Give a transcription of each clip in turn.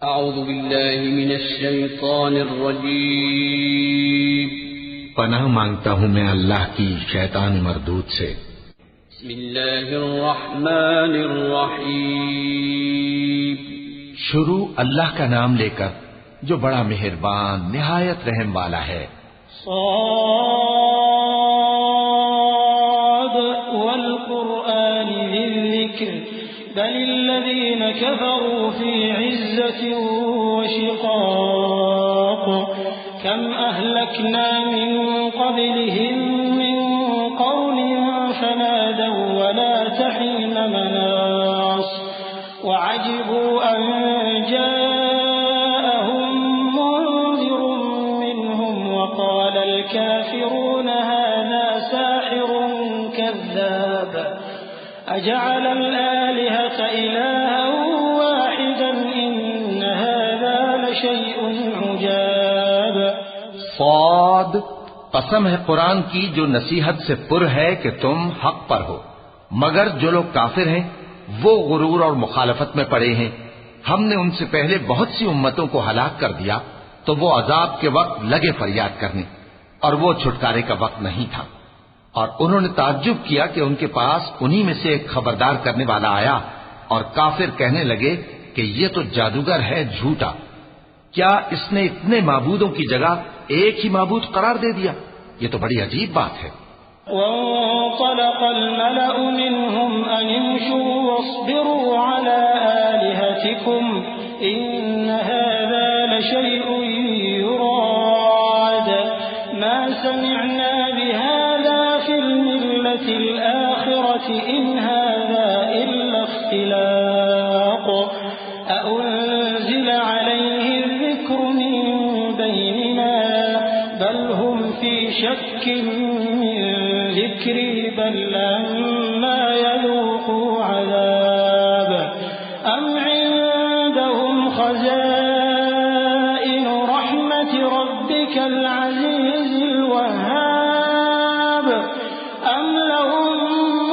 اعوذ باللہ من الشیطان الرجیم پناہ مانگتا ہوں میں اللہ کی شیطان مردود سے۔ بسم اللہ الرحمن الرحیم شروع اللہ کا نام لے کر جو بڑا مہربان نہایت رحم والا ہے۔ صاد والقرآن ذی الذکر بل الذین کفروا فی عزة وشقاق كم أهلكنا من قبلهم من قرن فنادوا ولا تحين مناص وعجبوا أن جاءهم منذر منهم وقال الكافرون هذا ساحر كذاب أجعل الآلهة إلها واحدا إن هذا لشيء عجاب۔ صاد، قسم ہے قرآن کی جو نصیحت سے پر ہے کہ تم حق پر ہو، مگر جو لوگ کافر ہیں وہ غرور اور مخالفت میں پڑے ہیں۔ ہم نے ان سے پہلے بہت سی امتوں کو ہلاک کر دیا تو وہ عذاب کے وقت لگے فریاد کرنے، اور وہ چھٹکارے کا وقت نہیں تھا۔ اور انہوں نے تعجب کیا کہ ان کے پاس انہی میں سے ایک خبردار کرنے والا آیا، اور کافر کہنے لگے کہ یہ تو جادوگر ہے جھوٹا، کیا اس نے اتنے معبودوں کی جگہ ایک ہی معبود قرار دے دیا؟ یہ تو بڑی عجیب بات ہے۔ وانطلق الملأ منهم أن امشوا واصبروا على آلهتكم إن هذا لشيء يراد ما سمعنا بهذا في الملة الآخرة إن هذا إلا اختلاق أأنزل عليه الذكر من بيننا بل هم في شك من ذكري بل لما يذوقوا عذاب أم عندهم خزائن رحمة ربك العزيز الوهاب أم لهم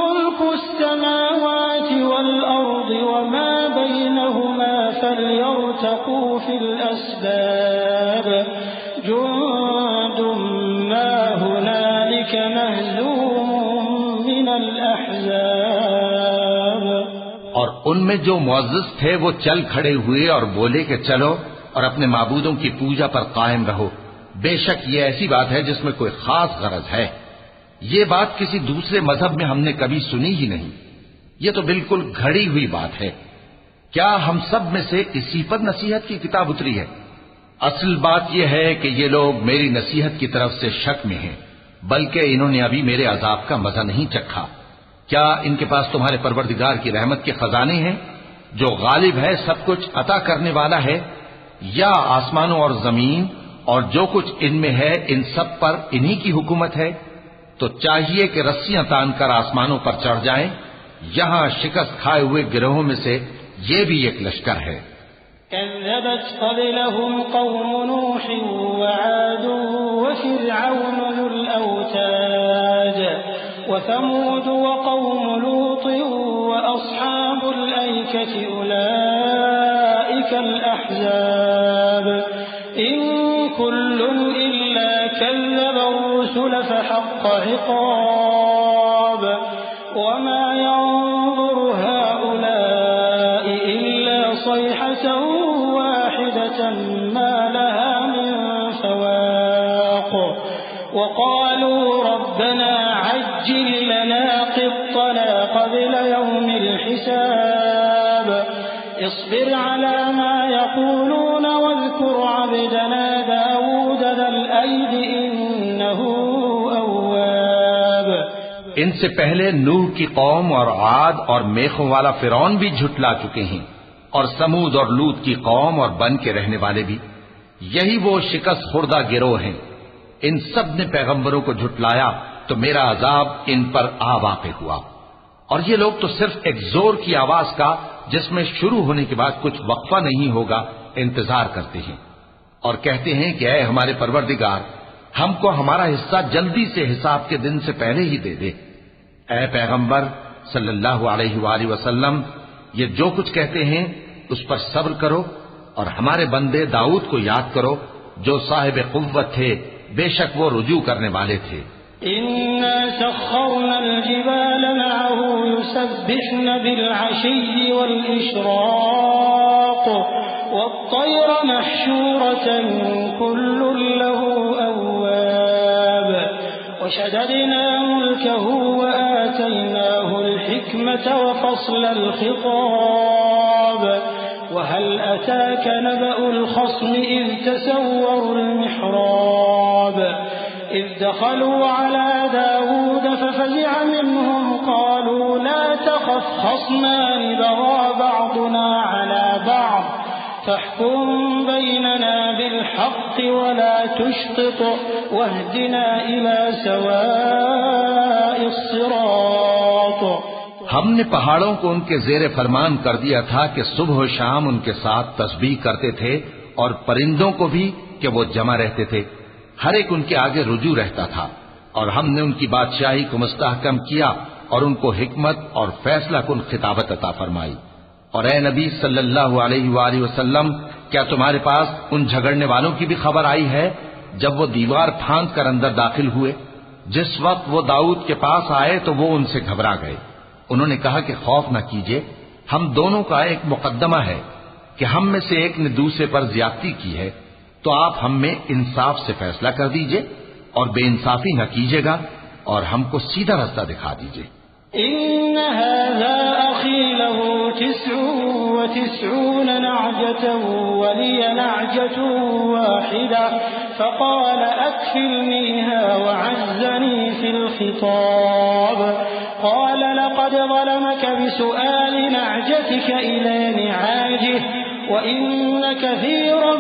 ملك السماوات والأرض وما بينهما فليرتقوا في الأسباب جند ما هنالك مهزوم من الأحزاب۔ اور ان میں جو معزز تھے وہ چل کھڑے ہوئے اور بولے کہ چلو اور اپنے معبودوں کی پوجا پر قائم رہو، بے شک یہ ایسی بات ہے جس میں کوئی خاص غرض ہے، یہ بات کسی دوسرے مذہب میں ہم نے کبھی سنی ہی نہیں، یہ تو بالکل گھڑی ہوئی بات ہے۔ کیا ہم سب میں سے اسی پر نصیحت کی کتاب اتری ہے؟ اصل بات یہ ہے کہ یہ لوگ میری نصیحت کی طرف سے شک میں ہیں، بلکہ انہوں نے ابھی میرے عذاب کا مزہ نہیں چکھا۔ کیا ان کے پاس تمہارے پروردگار کی رحمت کے خزانے ہیں جو غالب ہے، سب کچھ عطا کرنے والا ہے، یا آسمانوں اور زمین اور جو کچھ ان میں ہے ان سب پر انہی کی حکومت ہے؟ تو چاہیے کہ رسیاں تان کر آسمانوں پر چڑھ جائیں، یہاں شکست کھائے ہوئے گروہوں میں سے یہ بھی ایک لشکر ہے۔ كذبت قبلهم قوم نوح وعاد وفرعون ذو الأوتاد وثمود وقوم لوط وأصحاب الأيكة أولئك الأحزاب إن كل إلا كذب الرسل فحق عقاب وما ينظر هؤلاء إلا صيحة واحدة ما لها من فواق وقالوا ربنا عجل لنا قطنا قبل يوم الحساب اصبر على ما يقولون واذكر عبدنا داود ذا الأيد إنه أواب۔ ان سے پہلے نوح کی قوم اور عاد اور میخوں والا فرعون بھی جھٹلا چکے ہیں، اور سمود اور لوط کی قوم اور بن کے رہنے والے بھی، یہی وہ شکست خوردہ گروہ ہیں۔ ان سب نے پیغمبروں کو جھٹلایا تو میرا عذاب ان پر آ واقع ہوا، اور یہ لوگ تو صرف ایک زور کی آواز کا جس میں شروع ہونے کے بعد کچھ وقفہ نہیں ہوگا انتظار کرتے ہیں، اور کہتے ہیں کہ اے ہمارے پروردگار، ہم کو ہمارا حصہ جلدی سے حساب کے دن سے پہلے ہی دے دے۔ اے پیغمبر صلی اللہ علیہ وآلہ وسلم، یہ جو کچھ کہتے ہیں اس پر صبر کرو اور ہمارے بندے داؤد کو یاد کرو جو صاحب قوت تھے، بے شک وہ رجوع کرنے والے تھے۔ إنا سخرنا الجبال معه يسبحن بالعشي والإشراق والطير محشورة كل له أواب وشددنا ملكه وآتيناه الحكمة وفصل الخطاب وهل أتاك نبأ الخصم إذ تسوروا المحراب إذ دخلوا على داود ففزع منهم قالوا لا تخف خصمان بغى بعضنا على بعض فاحكم بيننا بالحق ولا تشطط واهدنا إلى سواء الصراط۔ ہم نے پہاڑوں کو ان کے زیر فرمان کر دیا تھا کہ صبح و شام ان کے ساتھ تسبیح کرتے تھے، اور پرندوں کو بھی کہ وہ جمع رہتے تھے، ہر ایک ان کے آگے رجوع رہتا تھا، اور ہم نے ان کی بادشاہی کو مستحکم کیا اور ان کو حکمت اور فیصلہ کن خطابت عطا فرمائی۔ اور اے نبی صلی اللہ علیہ وآلہ وسلم، کیا تمہارے پاس ان جھگڑنے والوں کی بھی خبر آئی ہے جب وہ دیوار پھاند کر اندر داخل ہوئے؟ جس وقت وہ داؤد کے پاس آئے تو وہ ان سے گھبرا گئے۔ انہوں نے کہا کہ خوف نہ کیجیے، ہم دونوں کا ایک مقدمہ ہے کہ ہم میں سے ایک نے دوسرے پر زیادتی کی ہے، تو آپ ہم میں انصاف سے فیصلہ کر دیجئے اور بے انصافی نہ کیجیے گا، اور ہم کو سیدھا رستہ دکھا دیجئے۔ إن هذا أخي له 99 نعجة ولي نعجة واحدة فقال أكفلنيها وعزني في الخطاب قال لقد ظلمك بسؤال نعجتك إلى نعاجه وإن كثيرا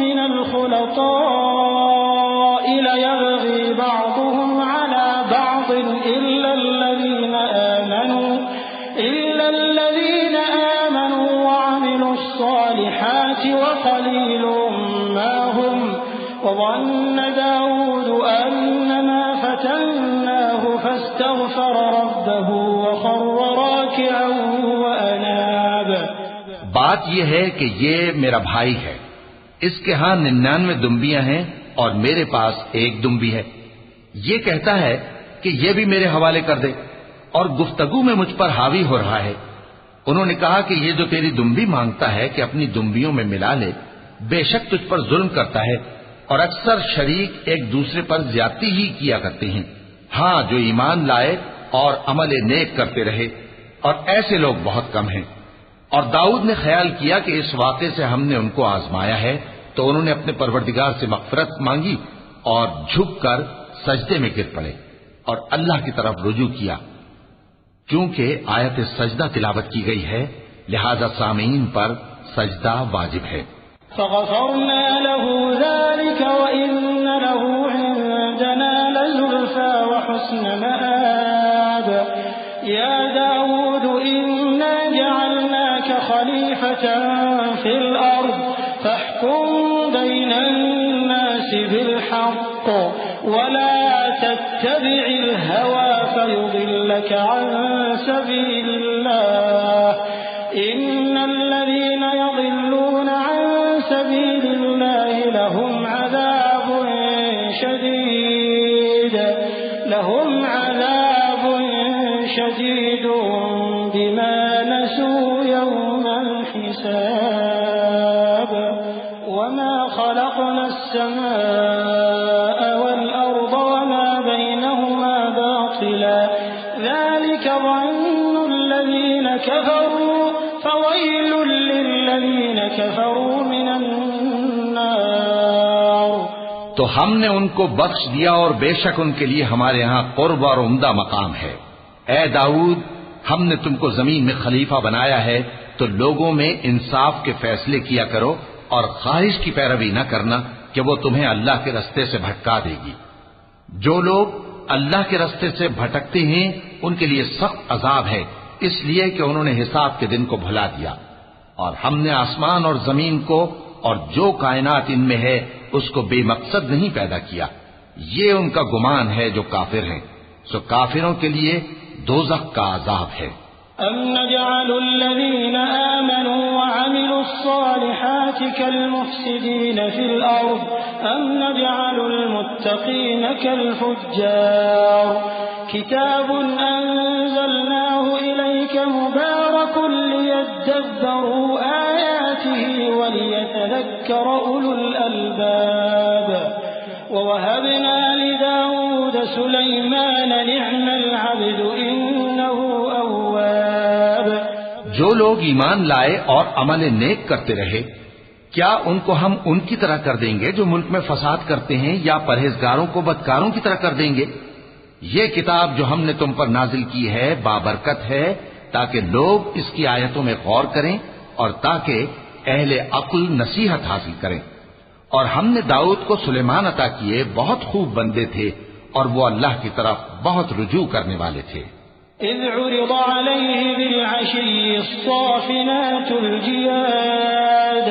من الخلطاء ليبغي بعضهم على بعض إلا الذين آمنوا وعملوا الصالحات وقليل ما هم وظن داود أنما فتناه فاستغفر ربه وخر راكعا وأناب۔ بات یہ ہے کہ یہ میرا بھائی ہے، اس کے ہاں 99 دمبیاں ہیں اور میرے پاس ایک دمبی ہے، یہ کہتا ہے کہ یہ بھی میرے حوالے کر دے، اور گفتگو میں مجھ پر حاوی ہو رہا ہے۔ انہوں نے کہا کہ یہ جو تیری دمبی مانگتا ہے کہ اپنی دمبیوں میں ملا لے، بے شک تجھ پر ظلم کرتا ہے، اور اکثر شریک ایک دوسرے پر زیادتی ہی کیا کرتے ہیں۔ ہاں، جو ایمان لائے اور عمل نیک کرتے رہے، اور ایسے لوگ بہت کم ہیں۔ اور داؤد نے خیال کیا کہ اس واقعے سے ہم نے ان کو آزمایا ہے، تو انہوں نے اپنے پروردگار سے مغفرت مانگی اور جھک کر سجدے میں گر پڑے اور اللہ کی طرف رجوع کیا۔ چونکہ آیت سجدہ تلاوت کی گئی ہے، لہذا سامعین پر سجدہ واجب ہے۔ فغفرنا له ذلك وإن له عندنا لزلفى وحسن مآب يا داود إنا جعلناك خليفة في الأرض فاحكم بين الناس بالحق ولا تتبع الهوى فيضلك عن سبيل الله إن الذين يضلون عن سبيل الله لهم عذاب شديد بما نسوا يوم الحساب وما خلقنا السماء والأرض وما بينهما باطلا ذلك ظن الذين كفروا فويل للذين كفروا من النار۔ تو ہم نے ان کو بخش دیا اور بے شک ان کے لیے ہمارے ہاں قرب اور عمدہ مقام ہے۔ اے داؤد، ہم نے تم کو زمین میں خلیفہ بنایا ہے تو لوگوں میں انصاف کے فیصلے کیا کرو اور خواہش کی پیروی نہ کرنا کہ وہ تمہیں اللہ کے رستے سے بھٹکا دے گی۔ جو لوگ اللہ کے رستے سے بھٹکتے ہیں ان کے لیے سخت عذاب ہے، اس لیے کہ انہوں نے حساب کے دن کو بھلا دیا۔ اور ہم نے آسمان اور زمین کو اور جو کائنات ان میں ہے اس کو بے مقصد نہیں پیدا کیا۔ یہ ان کا گمان ہے جو کافر ہیں، سو کافروں کے لیے دوزخ کا عذاب ہے۔ أَمْ نَجْعَلُ الَّذِينَ آمَنُوا وَعَمِلُوا الصَّالِحَاتِ كَالْمُفْسِدِينَ فِي الْأَرْضِ أَمْ نَجْعَلُ الْمُتَّقِينَ كَالْفُجَّارِ كِتَابٌ أَنزَلْنَاهُ إِلَيْكَ مُبَارَكٌ لِيَدَّبَّرُوا آيَاتِهِ وَلِيَتَذَكَّرَ أُولُو الْأَلْبَابِ وَوَهَبْنَا لِدَاوُودَ سُلَيْمَانَ نِعْمَ الْعَبْدُ إِنَّهُ أَوَّابٌ۔ جو لوگ ایمان لائے اور عمل نیک کرتے رہے، کیا ان کو ہم ان کی طرح کر دیں گے جو ملک میں فساد کرتے ہیں، یا پرہیزگاروں کو بدکاروں کی طرح کر دیں گے؟ یہ کتاب جو ہم نے تم پر نازل کی ہے بابرکت ہے، تاکہ لوگ اس کی آیتوں میں غور کریں اور تاکہ اہل عقل نصیحت حاصل کریں۔ اور ہم نے داؤد کو سلیمان عطا کیے، بہت خوب بندے تھے اور وہ اللہ کی طرف بہت رجوع کرنے والے تھے۔ إذ عرض عليه بالعشي الصافنات الجياد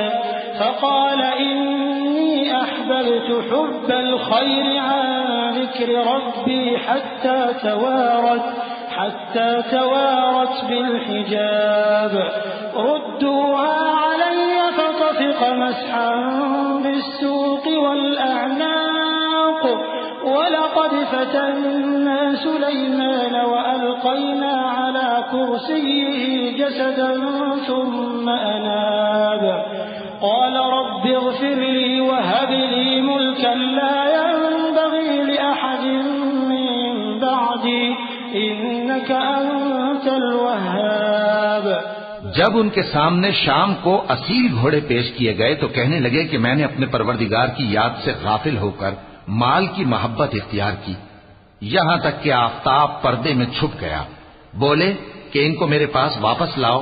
فقال إني أحببت حب الخير عن ذكر ربي حتى توارت بالحجاب ردوها علي فطفق مسحا بالسوق والأعناق ولقد فتنا سليمان وألقينا على كرسيه جسدا ثم أناب قال رب اغفر لي وهب لي ملكا لا ينبغي لأحد من بعدي إنك أنت الوهاب۔ جب ان کے سامنے شام کو اصیل گھوڑے پیش کیے گئے تو کہنے لگے کہ میں نے اپنے پروردگار کی یاد سے غافل ہو کر مال کی محبت اختیار کی، یہاں تک کہ آفتاب پردے میں چھپ گیا۔ بولے کہ ان کو میرے پاس واپس لاؤ۔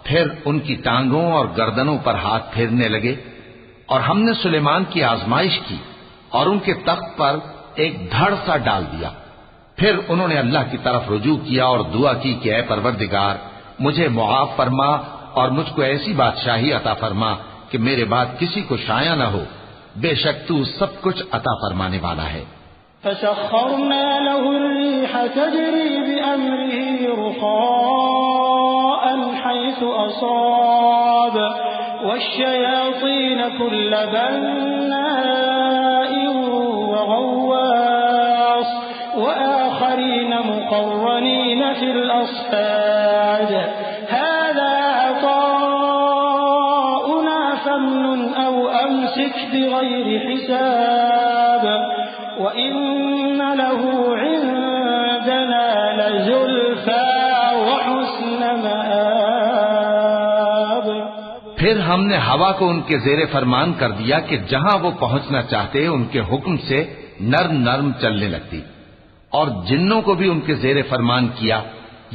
پھر ان کی ٹانگوں اور گردنوں پر ہاتھ پھیرنے لگے، اور ہم نے سلیمان کی آزمائش کی اور ان کے تخت پر ایک دھڑ سا ڈال دیا۔ پھر انہوں نے اللہ کی طرف رجوع کیا اور دعا کی کہ اے پروردگار مجھے معاف فرما اور مجھ کو ایسی بادشاہی عطا فرما کہ میرے بعد کسی کو شایع نہ ہو، بے شک تو سب کچھ عطا فرمانے والا ہے۔ فسخرنا له الريح تجري بأمره رخاء حيث أصاب والشياطين كل بناء وغواص وآخرين مقرنين في الأصفاد هذا عطاؤنا فامنن أو أمسك بغير حساب وإن له عندنا لزلفى وحسن مآب۔ پھر ہم نے ہوا کو ان کے زیر فرمان کر دیا کہ جہاں وہ پہنچنا چاہتے ان کے حکم سے نرم نرم چلنے لگتی، اور جنوں کو بھی ان کے زیر فرمان کیا۔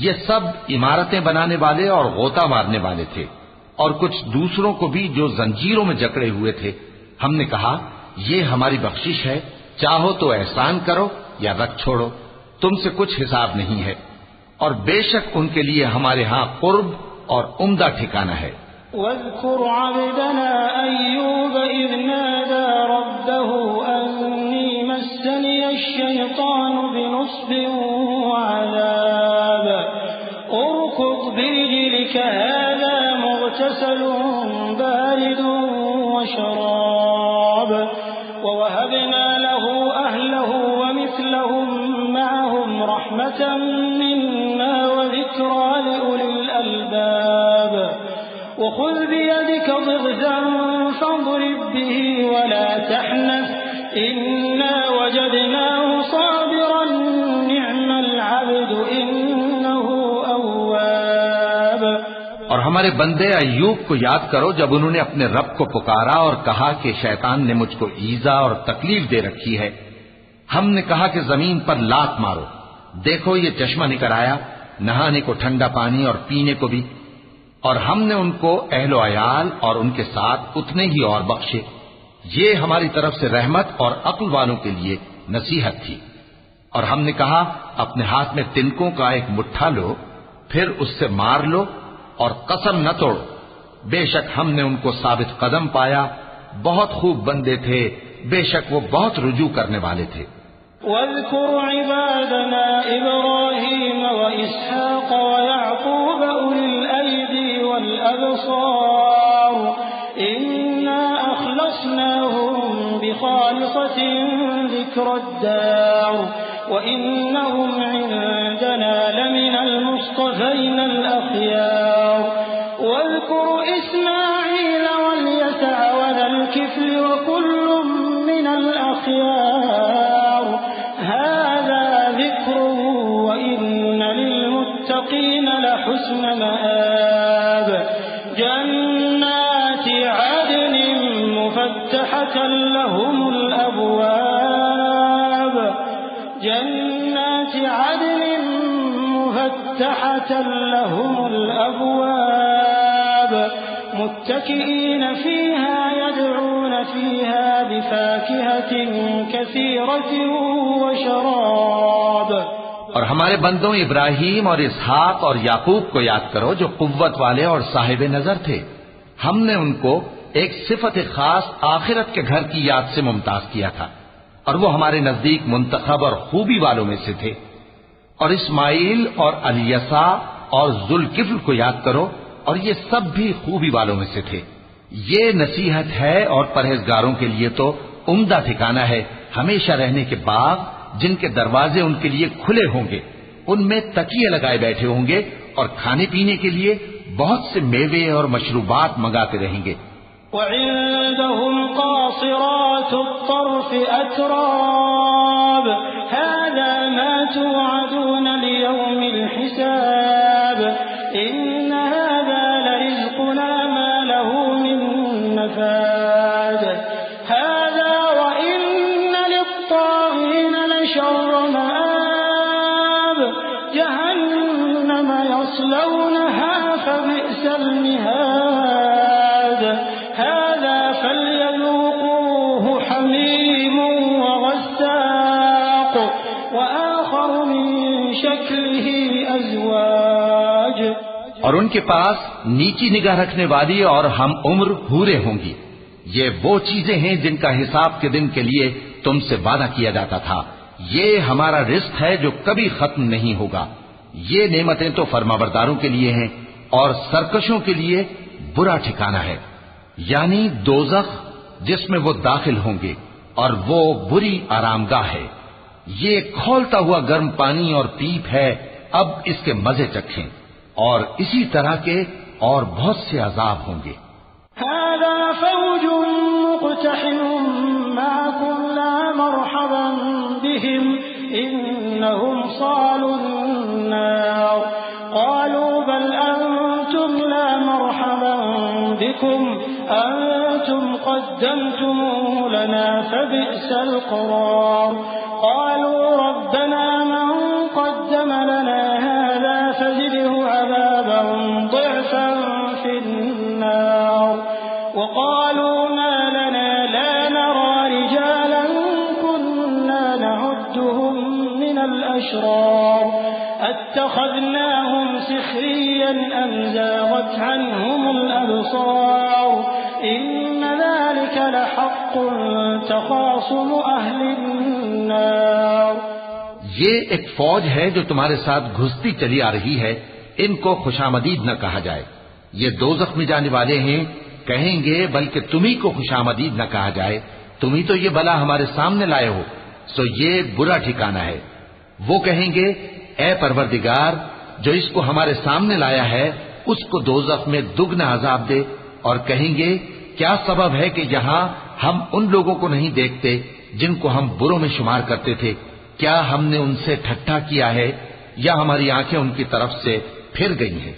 یہ سب عمارتیں بنانے والے اور غوطہ مارنے والے تھے، اور کچھ دوسروں کو بھی جو زنجیروں میں جکڑے ہوئے تھے۔ ہم نے کہا یہ ہماری بخشش ہے، چاہو تو احسان کرو یا رکھ چھوڑو، تم سے کچھ حساب نہیں ہے، اور بے شک ان کے لیے ہمارے ہاں قرب اور عمدہ ٹھکانہ ہے۔ واذكر عبدنا أيوب إذ نادى ربه أني مسني الشيطان بنصب وعذاب اركض برجلك هذا مغتسل بارد وشراب ووهبنا له أهله ومثلهم معهم رحمة منا وذكرى لأولي الألباب وخذ بيدك ضغثا فاضرب به ولا تحنث إنا وجدناه صابرا نعم العبد إنه أواب۔ اور ہمارے بندے ایوب کو یاد کرو جب انہوں نے اپنے رب کو پکارا اور کہا کہ شیطان نے مجھ کو ایذا اور تکلیف دے رکھی ہے۔ ہم نے کہا کہ زمین پر لات مارو، دیکھو یہ چشمہ نکل آیا، نہانے کو ٹھنڈا پانی اور پینے کو بھی، اور ہم نے ان کو اہل و عیال اور ان کے ساتھ اتنے ہی اور بخشے۔ یہ ہماری طرف سے رحمت اور عقل والوں کے لیے نصیحت تھی۔ اور ہم نے کہا اپنے ہاتھ میں تنکوں کا ایک مٹھا لو، پھر اس سے مار لو اور قسم نہ توڑو، بے شک ہم نے ان کو ثابت قدم پایا، بہت خوب بندے تھے، بے شک وہ بہت رجوع کرنے والے تھے۔ واذكر عبادنا إبراهيم وإسحاق ويعقوب أولي الأيدي والأبصار إنا أخلصناهم بخالصة ذكر الدار وإنهم عندنا لمن المصطفين الأخيار واذكر إسماعيل واليسع وذا الكفل وكل من الأخيار هذا ذكر وإن للمتقين لحسن مآب جنات عدن مفتحة لهم الأبواب متكئين فيها يدعون فيها بفاكهة كثيرة وشراب اور ہمارے بندوں ابراہیم اور اسحاق اور یعقوب کو یاد کرو جو قوت والے اور صاحب نظر تھے. ہم نے ان کو ایک صفت خاص آخرت کے گھر کی یاد سے ممتاز کیا تھا اور وہ ہمارے نزدیک منتخب اور خوبی والوں میں سے تھے. اور اسماعیل اور الیسع اور ذوالکفل کو یاد کرو اور یہ سب بھی خوبی والوں میں سے تھے. یہ نصیحت ہے اور پرہیزگاروں کے لیے تو عمدہ ٹھکانہ ہے ہمیشہ رہنے کے باغ جن کے دروازے ان کے لیے کھلے ہوں گے, ان میں تکیے لگائے بیٹھے ہوں گے اور کھانے پینے کے لیے بہت سے میوے اور مشروبات منگاتے رہیں گے. وعندهم قاصرات الطرف أتراب هذا ما توعدون ليوم الحساب إن هذا لرزقنا ما له من نفاد هذا وإن للطاغين لشر مآب جهنم يصلونها فبئس المهاد هذا فليذوقوه حميم وغساق وآخر من شكله أزواج. اور ان کے پاس نیچی نگاہ رکھنے والی اور ہم عمر حوریں ہوں گی. یہ وہ چیزیں ہیں جن کا حساب کے دن کے لیے تم سے وعدہ کیا جاتا تھا. یہ ہمارا رزق ہے جو کبھی ختم نہیں ہوگا. یہ نعمتیں تو فرمانبرداروں کے لیے ہیں اور سرکشوں کے لیے برا ٹھکانہ ہے, یعنی دوزخ جس میں وہ داخل ہوں گے اور وہ بری آرام گاہ ہے. یہ کھولتا ہوا گرم پانی اور پیپ ہے, اب اس کے مزے چکھیں. اور اسی طرح کے اور بہت سے عذاب ہوں گے. هذا فوج مقتحم معكم لا مرحبا بهم إنهم صالوا النار قالوا بل أنتم لا مرحبا بكم أنتم قدمتموه لنا فبئس القرار قالوا ربنا من قدم لنا هذا فزده عذابا ضعفا في النار وقالوا ما لنا لا نرى رجالا كنا نعدهم من الأشرار اتخذناهم سخريا أم زاغت عنهم الأبصار إن ذلك لحق تخاصم أهل النار. یہ ایک فوج ہے جو تمہارے ساتھ گھستی چلی آ رہی ہے, ان کو خوشامدید نہ کہا جائے. یہ دوزخ میں جانے والے ہیں, کہیں گے بلکہ تمہیں کو خوشامدید نہ کہا جائے, تمہیں تو یہ بلا ہمارے سامنے لائے ہو, سو یہ برا ٹھکانہ ہے. وہ کہیں گے اے پروردگار جو اس کو ہمارے سامنے لایا ہے اس کو دوزخ میں دگنا عذاب دے, اور کہیں گے کیا سبب ہے کہ یہاں ہم ان لوگوں کو نہیں دیکھتے جن کو ہم بروں میں شمار کرتے تھے, کیا ہم نے ان سے ٹھٹھا کیا ہے یا ہماری آنکھیں ان کی طرف سے پھر گئی ہیں.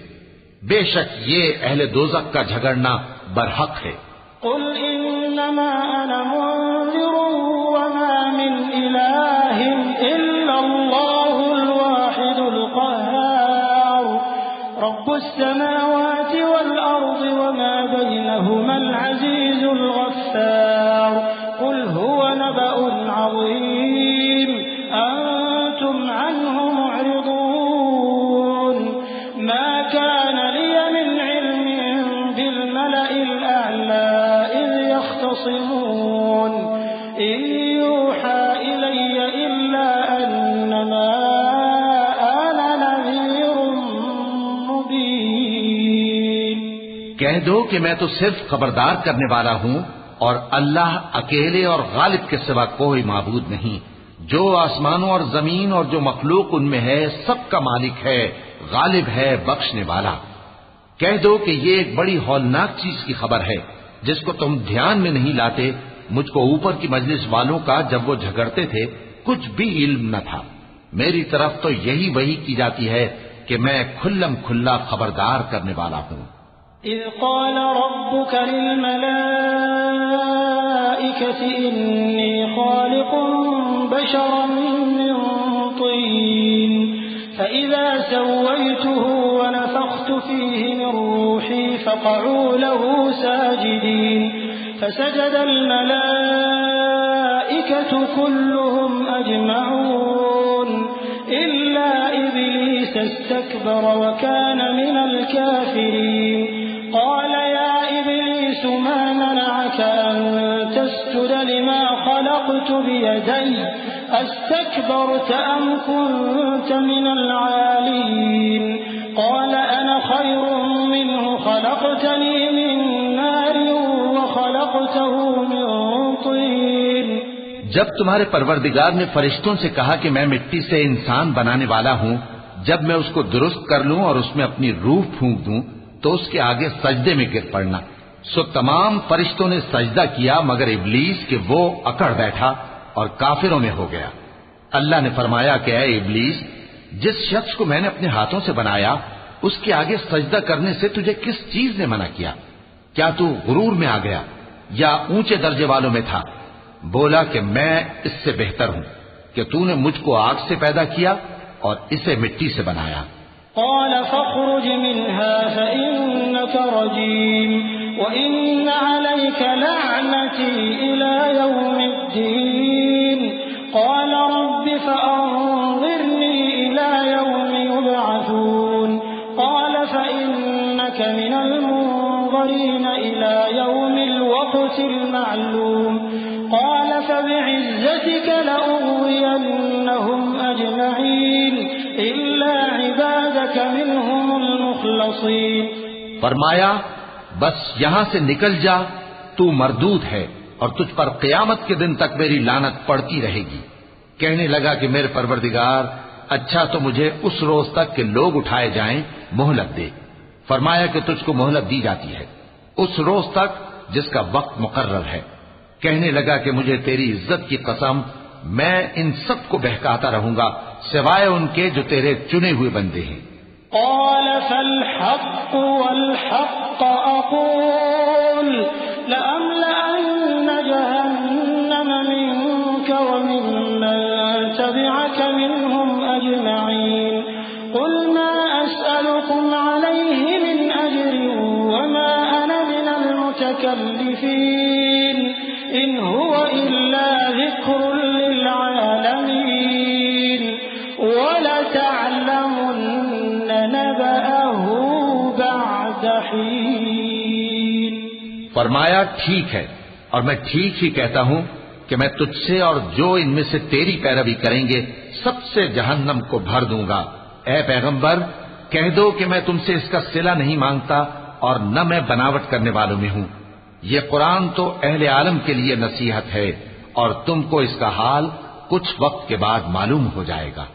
بے شک یہ اہل دوزخ کا جھگڑنا برحق ہے. قل انما انا منذر وما من اله الا الله الواحد القهار رب السماوات والارض وما بينهما العزيز الغفار قل هو نبأ عظيم أنتم عنه معرضون ما كان لي من علم بالملأ الأعلى إذ يختصمون إن يوحى إلي إلا دو کہ میں تو صرف خبردار کرنے والا ہوں اور اللہ اکیلے اور غالب کے سوا کوئی معبود نہیں، جو آسمانوں اور زمین اور جو مخلوق ان میں ہے سب کا مالک ہے، غالب ہے، بخشنے والا۔ کہہ دو کہ یہ ایک بڑی ہولناک چیز کی خبر ہے جس کو تم دھیان میں نہیں لاتے۔ مجھ کو اوپر کی مجلس والوں کا جب وہ جھگڑتے تھے کچھ بھی علم نہ تھا، میری طرف تو یہی وحی کی جاتی ہے کہ میں کھلم کھلا خبردار کرنے والا ہوں۔ إذ قال ربك للملائكة إني خالق بشرا من طين فإذا سويته ونفخت فيه من روحي فقعوا له ساجدين فسجد الملائكة كلهم أجمعون إلا إبليس استكبر وكان من الكافرين قال يا إبليس ما منعك أن تسجد لما خلقت بيدي أستكبرت أم كنت من العالين قال أنا خير منه خلقتني من نار وخلقته من طين۔ جب تمہارے پروردگار نے فرشتوں سے کہا کہ میں مٹی سے انسان بنانے والا ہوں، جب میں اس کو درست کر لوں اور اس میں اپنی روح پھونک دوں تو اس کے آگے سجدے میں گر پڑنا۔ سو تمام فرشتوں نے سجدہ کیا مگر ابلیس کہ وہ اکڑ بیٹھا اور کافروں میں ہو گیا۔ اللہ نے فرمایا کہ اے ابلیس، جس شخص کو میں نے اپنے ہاتھوں سے بنایا اس کے آگے سجدہ کرنے سے تجھے کس چیز نے منع کیا؟ کیا تو غرور میں آ گیا یا اونچے درجے والوں میں تھا؟ بولا کہ میں اس سے بہتر ہوں کہ تو نے مجھ کو آگ سے پیدا کیا اور اسے مٹی سے بنایا۔ قال فاخرج منها فإنك رجيم وإن عليك لعنتي إلى يوم الدين قال رب فأنظرني إلى يوم يبعثون قال فإنك من المنظرين إلى يوم الوقت المعلوم قال فبعزتك لأغوينهم أجمعين إلا عبادك منهم المخلصين۔ فرمایا بس یہاں سے نکل جا، تو مردود ہے اور تجھ پر قیامت کے دن تک میری لعنت پڑتی رہے گی۔ کہنے لگا کہ میرے پروردگار، اچھا تو مجھے اس روز تک کہ لوگ اٹھائے جائیں مہلت دے۔ فرمایا کہ تجھ کو مہلت دی جاتی ہے اس روز تک جس کا وقت مقرر ہے۔ کہنے لگا کہ مجھے تیری عزت کی قسم، میں ان سب کو بہکاتا رہوں گا سوائے ان کے جو تیرے چنے ہوئے بندے ہیں۔ قال فالحق والحق أقول لأملأن جهنم منك وممن تبعك منهم أجمعين قل ما أسألكم عليه من أجر وما أنا من المتكلفين إن هو إلا ذكر للعالمين ولتعلمن نبأه بعد حين۔ فرمایا ٹھیک ہے، اور میں ٹھیک ہی کہتا ہوں کہ میں تجھ سے اور جو ان میں سے تیری پیروی کریں گے سب سے جہنم کو بھر دوں گا۔ اے پیغمبر، کہہ دو کہ میں تم سے اس کا صلہ نہیں مانگتا اور نہ میں بناوٹ کرنے والوں میں ہوں۔ یہ قرآن تو اہل عالم کے لیے نصیحت ہے اور تم کو اس کا حال کچھ وقت کے بعد معلوم ہو جائے گا۔